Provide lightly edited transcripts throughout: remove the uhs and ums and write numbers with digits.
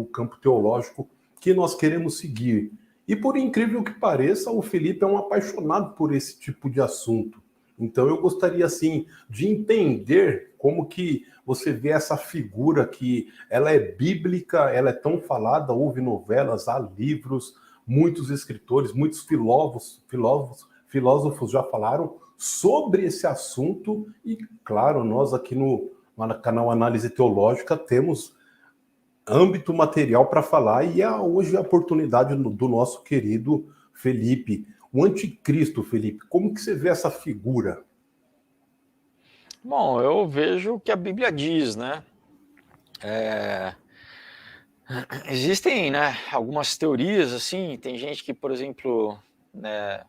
o campo teológico que nós queremos seguir. E por incrível que pareça, o Felipe é um apaixonado por esse tipo de assunto. Então eu gostaria, assim, de entender como que você vê essa figura que ela é bíblica, ela é tão falada, houve novelas, há livros, muitos escritores, muitos filósofos já falaram sobre esse assunto e, claro, nós aqui no canal Análise Teológica temos âmbito material para falar e hoje a oportunidade do nosso querido Felipe. O anticristo, Felipe, como que você vê essa figura? Bom, eu vejo o que a Bíblia diz, né? Existem, né, algumas teorias, assim, tem gente que, por exemplo, né,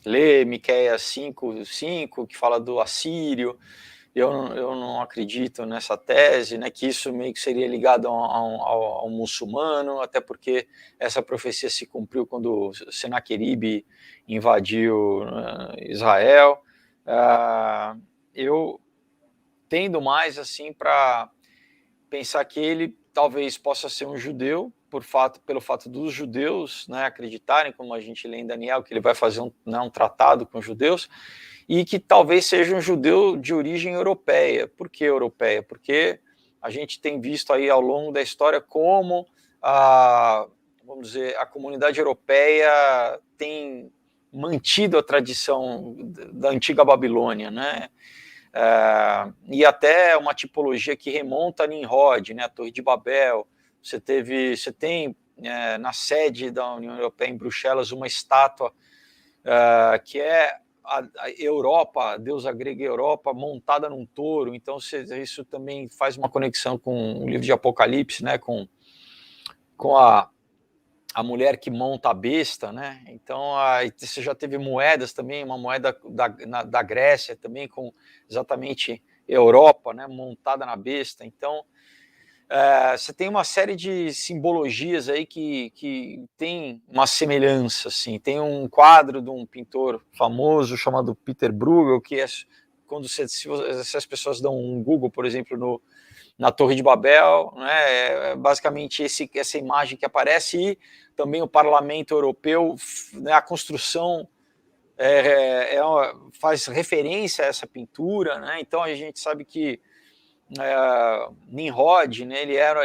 lê Miqueias 5:5, que fala do assírio. Eu não acredito nessa tese, né, que isso meio que seria ligado ao muçulmano, até porque essa profecia se cumpriu quando Senaqueribe invadiu Israel. Eu tendo mais assim para pensar que ele talvez possa ser um judeu, pelo fato dos judeus, né, acreditarem, como a gente lê em Daniel, que ele vai fazer um tratado com os judeus, e que talvez seja um judeu de origem europeia. Por que europeia? Porque a gente tem visto aí ao longo da história como vamos dizer, a comunidade europeia tem mantido a tradição da antiga Babilônia, né? E até uma tipologia que remonta a Nimrod, né, a Torre de Babel. Você tem na sede da União Europeia em Bruxelas uma estátua que é a Europa, a deusa grega Europa, montada num touro. Então isso também faz uma conexão com o livro de Apocalipse, né, com a mulher que monta a besta, né? Então você já teve moedas também, uma moeda da Grécia também com exatamente Europa, né, montada na besta. Então você tem uma série de simbologias aí que tem uma semelhança, assim. Tem um quadro de um pintor famoso chamado Peter Bruegel, que é quando se as pessoas dão um Google, por exemplo, na Torre de Babel, né, é basicamente essa imagem que aparece, e também o Parlamento Europeu, né, a construção faz referência a essa pintura, né, então a gente sabe que Nimrod, né, ele era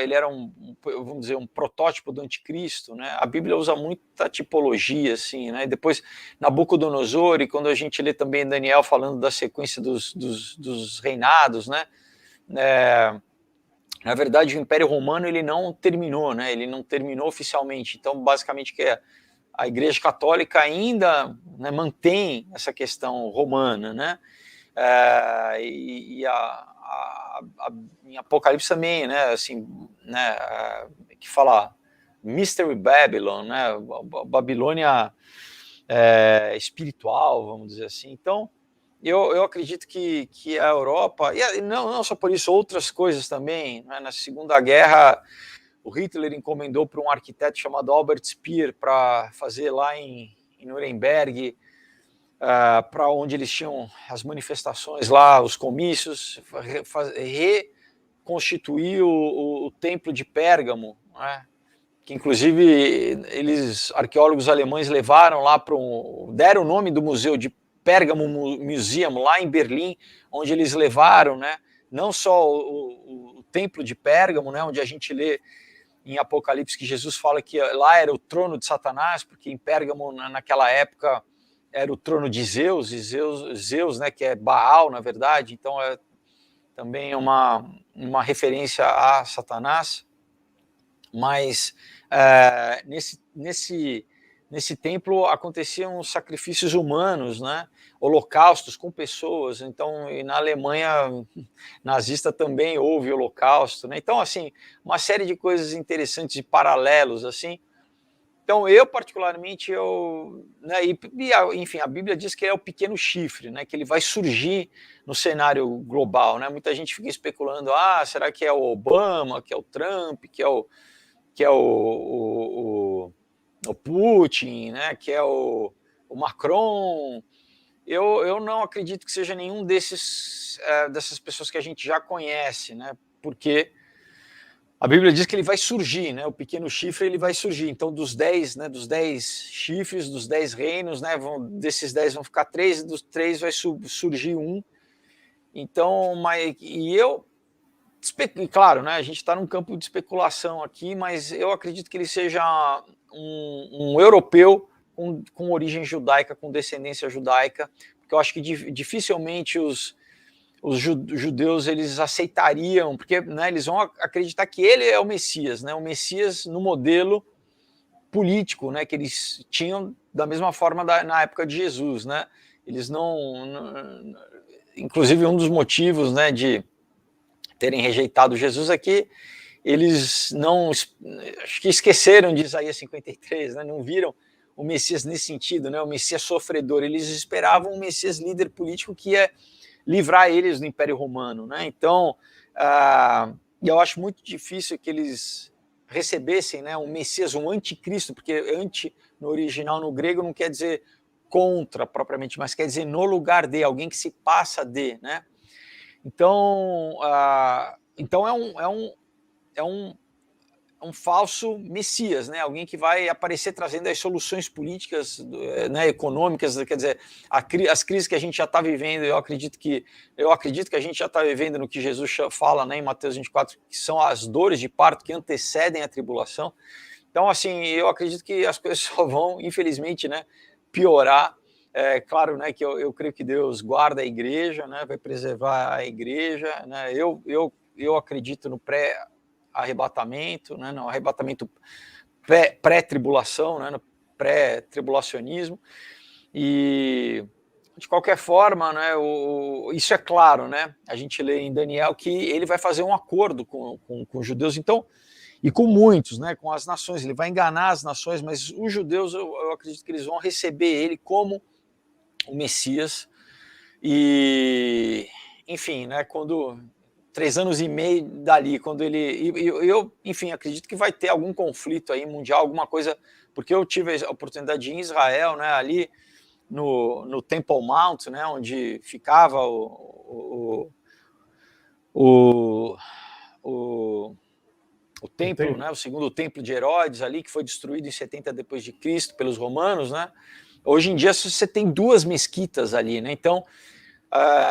vamos dizer, um protótipo do anticristo, né? A Bíblia usa muita tipologia, assim, né? E depois Nabucodonosor, e quando a gente lê também Daniel falando da sequência dos reinados, né? Na verdade, o Império Romano ele não terminou, né? Ele não terminou oficialmente. Então, basicamente, que a Igreja Católica ainda, né, mantém essa questão romana, né? Em Apocalipse também, né, assim, né, que fala Mystery Babylon, né, Babilônia espiritual, vamos dizer assim. Então, eu acredito que a Europa, e não só por isso, outras coisas também, né, na Segunda Guerra, o Hitler encomendou para um arquiteto chamado Albert Speer para fazer lá em Nuremberg, para onde eles tinham as manifestações lá, os comícios, reconstituir o templo de Pérgamo, né? Que inclusive arqueólogos alemães levaram lá deram o nome do museu de Pérgamo Museum, lá em Berlim, onde eles levaram, né, não só o templo de Pérgamo, né, onde a gente lê em Apocalipse que Jesus fala que lá era o trono de Satanás, porque em Pérgamo, naquela época, era o trono de Zeus, e Zeus, né, que é Baal, na verdade, então é também uma referência a Satanás. Mas nesse templo aconteciam sacrifícios humanos, né, holocaustos com pessoas. Então, e na Alemanha nazista também houve holocausto, né? Então, assim, uma série de coisas interessantes e paralelos, assim. Então, eu particularmente, né, enfim, a Bíblia diz que é o pequeno chifre, né, que ele vai surgir no cenário global, né? Muita gente fica especulando, será que é o Obama, que é o Trump, que é o Putin, né, que é o Macron. Eu não acredito que seja nenhum dessas pessoas que a gente já conhece, né, porque A Bíblia diz que ele vai surgir, né? O pequeno chifre ele vai surgir. Então, dos 10, né? Dos 10 chifres, dos 10 reinos, né? Desses 10 vão ficar 3, dos 3 vai surgir um. Então, claro, né? A gente está num campo de especulação aqui, mas eu acredito que ele seja um europeu com origem judaica, com descendência judaica, porque eu acho que dificilmente os judeus eles aceitariam, porque, né, eles vão acreditar que ele é o Messias, né, o Messias no modelo político, né, que eles tinham da mesma forma na época de Jesus, né, eles inclusive um dos motivos, né, de terem rejeitado Jesus é que eles não, acho que esqueceram de Isaías 53, né, não viram o Messias nesse sentido, né, o Messias sofredor, eles esperavam um Messias líder político que ia livrar eles do Império Romano, né? Então, eu acho muito difícil que eles recebessem, né, um Messias, um anticristo, porque anti no original no grego não quer dizer contra propriamente, mas quer dizer no lugar de, alguém que se passa de, né? Então, então é um falso Messias, né? Alguém que vai aparecer trazendo as soluções políticas, né, econômicas, quer dizer, as crises que a gente já está vivendo, eu acredito que a gente já está vivendo no que Jesus fala, né, em Mateus 24, que são as dores de parto que antecedem a tribulação. Então, assim, eu acredito que as coisas só vão, infelizmente, né, piorar. É claro, né, que eu creio que Deus guarda a igreja, né, vai preservar a igreja, né, eu acredito no arrebatamento, né, no arrebatamento pré-tribulação, né, no pré-tribulacionismo, e de qualquer forma, né, isso é claro, né, a gente lê em Daniel que ele vai fazer um acordo com os judeus, então, e com muitos, né, com as nações, ele vai enganar as nações, mas os judeus, eu acredito que eles vão receber ele como o Messias, e, enfim, né, quando 3 anos e meio dali, quando eu, enfim, acredito que vai ter algum conflito aí mundial, alguma coisa, porque eu tive a oportunidade de ir em Israel, né, ali no Temple Mount, né, onde ficava o templo, né, o segundo templo de Herodes ali, que foi destruído em 70 depois de Cristo pelos romanos, né? Hoje em dia você tem 2 mesquitas ali, né? Então,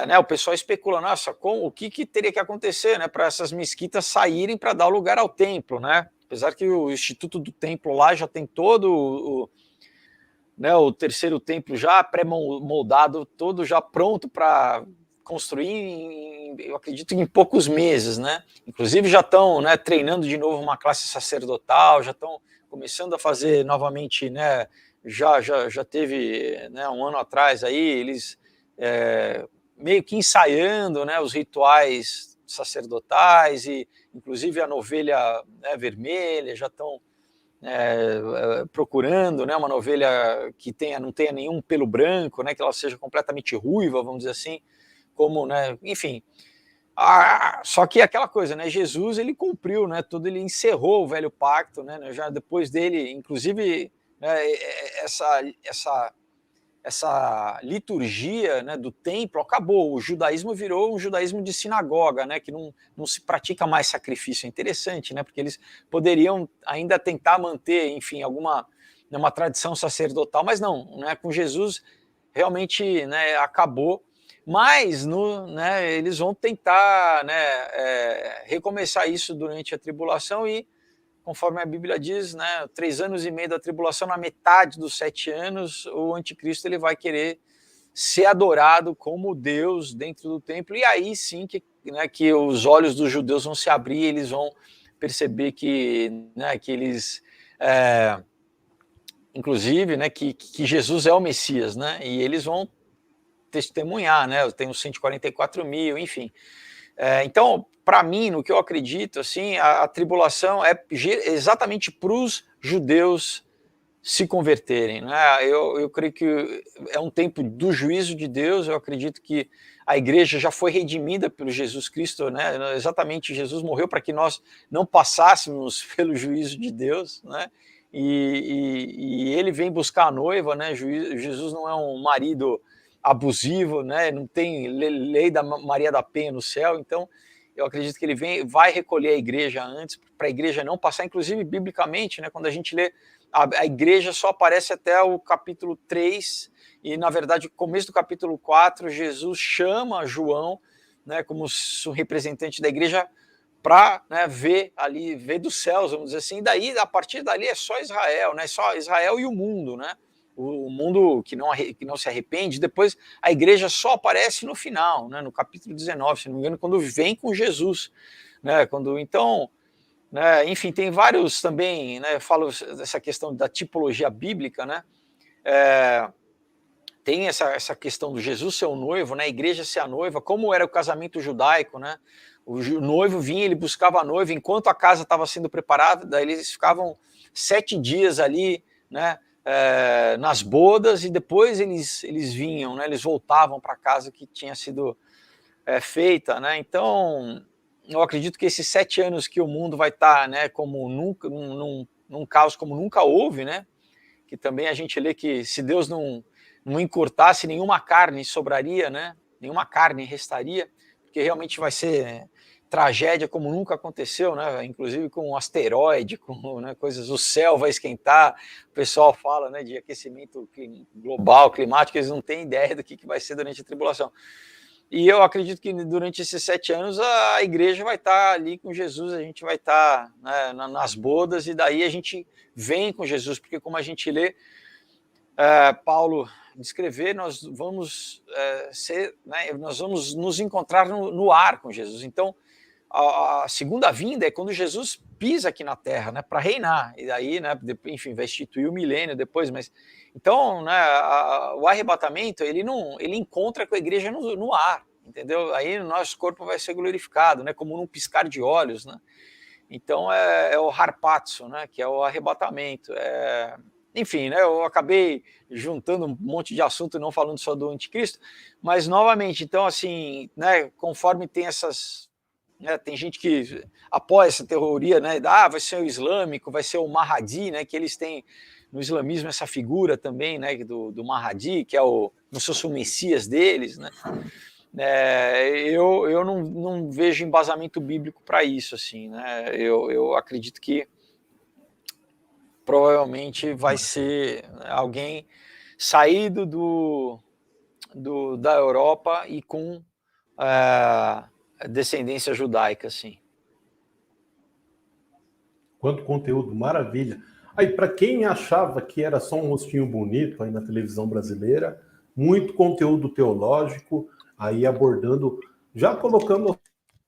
né, o pessoal especula, nossa, o que teria que acontecer, né, para essas mesquitas saírem para dar lugar ao templo, né? Apesar que o Instituto do Templo lá já tem todo né, o terceiro templo já pré-moldado, todo já pronto para construir, eu acredito, em poucos meses, né? Inclusive já estão, né, treinando de novo uma classe sacerdotal, já estão começando a fazer novamente, né? Já teve, né, um ano atrás aí eles meio que ensaiando, né, os rituais sacerdotais e inclusive a novelha, né, vermelha, já estão procurando, né, uma ovelha que não tenha nenhum pelo branco, né, que ela seja completamente ruiva, vamos dizer assim, como, né, enfim. Só que aquela coisa, né, Jesus ele cumpriu, né, ele encerrou o velho pacto, né, já depois dele, inclusive, né, essa liturgia, né, do templo acabou, o judaísmo virou um judaísmo de sinagoga, né, que não se pratica mais sacrifício. É interessante, né, porque eles poderiam ainda tentar manter, enfim, uma tradição sacerdotal, mas não, né, com Jesus realmente, né, acabou, mas né, eles vão tentar, né, recomeçar isso durante a tribulação e, conforme a Bíblia diz, né, 3 anos e meio da tribulação, na metade dos 7 anos, o anticristo ele vai querer ser adorado como Deus dentro do templo, e aí sim né, que os olhos dos judeus vão se abrir, eles vão perceber né, que eles, inclusive, né, que Jesus é o Messias, né, e eles vão testemunhar, né, tem os 144 mil, enfim. Então, para mim, no que eu acredito, assim, a tribulação é exatamente para os judeus se converterem, né? Eu creio que é um tempo do juízo de Deus. Eu acredito que a igreja já foi redimida pelo Jesus Cristo, né? Exatamente, Jesus morreu para que nós não passássemos pelo juízo de Deus, né? E ele vem buscar a noiva, né? Jesus não é um marido abusivo, né? Não tem lei da Maria da Penha no céu, então eu acredito que ele vai recolher a igreja antes, para a igreja não passar, inclusive biblicamente, né, quando a gente lê, a igreja só aparece até o capítulo 3, e na verdade, no começo do capítulo 4, Jesus chama João, né, como um representante da igreja, para, né, ver dos céus, vamos dizer assim, e daí, a partir dali é só Israel, né, só Israel e o mundo, né, o mundo que não se arrepende. Depois a igreja só aparece no final, né, no capítulo 19, se não me engano, quando vem com Jesus, né, então, né, enfim, tem vários também, né, eu falo dessa questão da tipologia bíblica, né, tem essa questão do Jesus ser o noivo, né, a igreja ser a noiva, como era o casamento judaico, né, o noivo vinha, ele buscava a noiva, enquanto a casa estava sendo preparada, daí eles ficavam 7 dias ali, né, nas bodas, e depois eles vinham, né, eles voltavam para a casa que tinha sido feita, né, então eu acredito que esses 7 anos que o mundo vai estar, né, como nunca, num caos como nunca houve, né, que também a gente lê que se Deus não encurtasse, nenhuma carne sobraria, né, nenhuma carne restaria, porque realmente vai ser tragédia como nunca aconteceu, né? Inclusive com um asteroide, com, né, coisas, o céu vai esquentar, o pessoal fala, né, de aquecimento global, climático, eles não têm ideia do que vai ser durante a tribulação. E eu acredito que durante esses 7 anos a igreja vai estar ali com Jesus, a gente vai estar, né, nas bodas, e daí a gente vem com Jesus, porque como a gente lê, Paulo descrever, nós vamos nós vamos nos encontrar no ar com Jesus. Então, a segunda vinda é quando Jesus pisa aqui na Terra, né, para reinar, e daí, né, enfim, vai instituir o milênio depois, mas então, né, o arrebatamento, ele encontra com a igreja no ar, entendeu? Aí o nosso corpo vai ser glorificado, né, como num piscar de olhos, né? Então é o harpazo, né, que é o arrebatamento. Enfim, né, eu acabei juntando um monte de assunto, não falando só do anticristo, mas novamente, então assim, né, conforme tem essas, né, tem gente que apoia essa teoria, né, vai ser o islâmico, vai ser o Mahdi, né, que eles têm no islamismo essa figura também, né, do Mahdi, que é como se fosse o Messias deles, né. Eu não vejo embasamento bíblico para isso, assim, né, eu acredito que provavelmente vai ser alguém saído da Europa e com descendência judaica, assim. Quanto conteúdo, maravilha. Aí, para quem achava que era só um rostinho bonito aí na televisão brasileira, muito conteúdo teológico, aí abordando, já colocando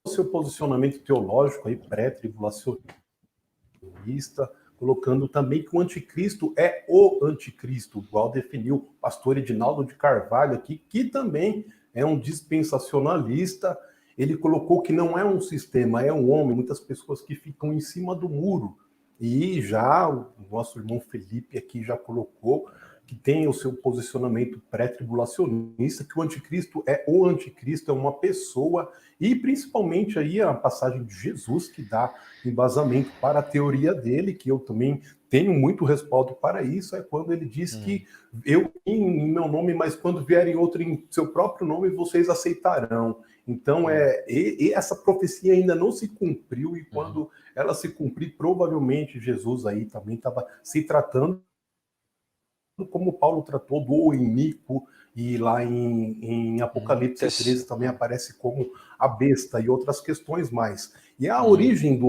o seu posicionamento teológico aí, pré-tribulacionista, colocando também que o anticristo é o anticristo, igual definiu o pastor Edinaldo de Carvalho aqui, que também é um dispensacionalista. Ele colocou que não é um sistema, é um homem, muitas pessoas que ficam em cima do muro. E já o nosso irmão Felipe aqui já colocou que tem o seu posicionamento pré-tribulacionista, que o anticristo é o anticristo, é uma pessoa, e principalmente aí a passagem de Jesus que dá embasamento para a teoria dele, que eu também tenho muito respaldo para isso, é quando ele diz que eu em meu nome, mas quando vierem outro em seu próprio nome, vocês aceitarão. Então, e essa profecia ainda não se cumpriu, e quando ela se cumprir, provavelmente Jesus aí também estava se tratando como Paulo tratou do inimigo, e lá em Apocalipse 13 também aparece como a besta e outras questões mais. E a origem do